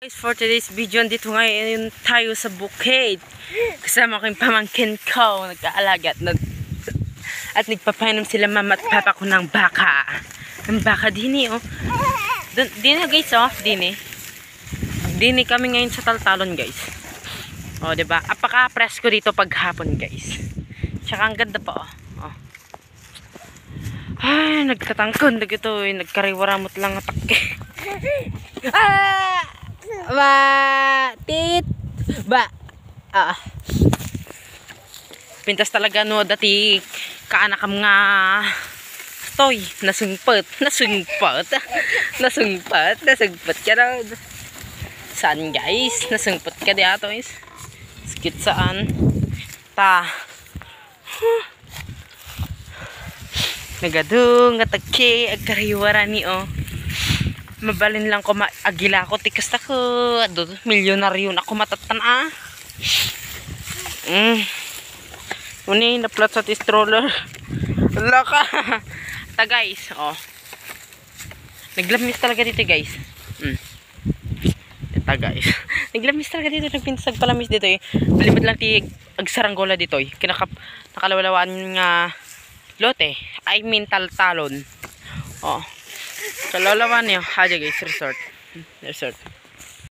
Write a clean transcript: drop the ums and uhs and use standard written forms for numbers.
Guys, for today's video, dito ngayon tayo sa bukid. Kasama ko yung pamangkin ko, nag-aalaga at nagpapainom sila mama at papa ko ng baka. Ng baka dini, oh. Dini guys, oh. Dini kami ngayon sa Taltalon, guys. Oh, diba? Apaka-presko dito paghapon, guys. Tsaka ang ganda pa, oh. Ay, nagtatangkon na ito, eh. Nagkariwaramot lang atake. Pintas talaga no dati kaanak nga toy nasungpot ka daw. Saan guys? Nasungpot ka diato guys. Skit saan? Ta. Nagadung atake agkariwara ni oh. Mabalin lang ko agila ko tikas na ko. Milyonaryo na ako matatan ah. Uni naplat sa stroller. Laka. Ta guys, oh. Naglamis talaga dito guys. Ta guys. Naglamis talaga dito, nagpinsag palamis dito eh. Balibad lang ti agsaranggola dito eh. Nakalawalawan nga lote. I mean Taltalon. Oh. Kalalawan niyo. Haja guys, resort.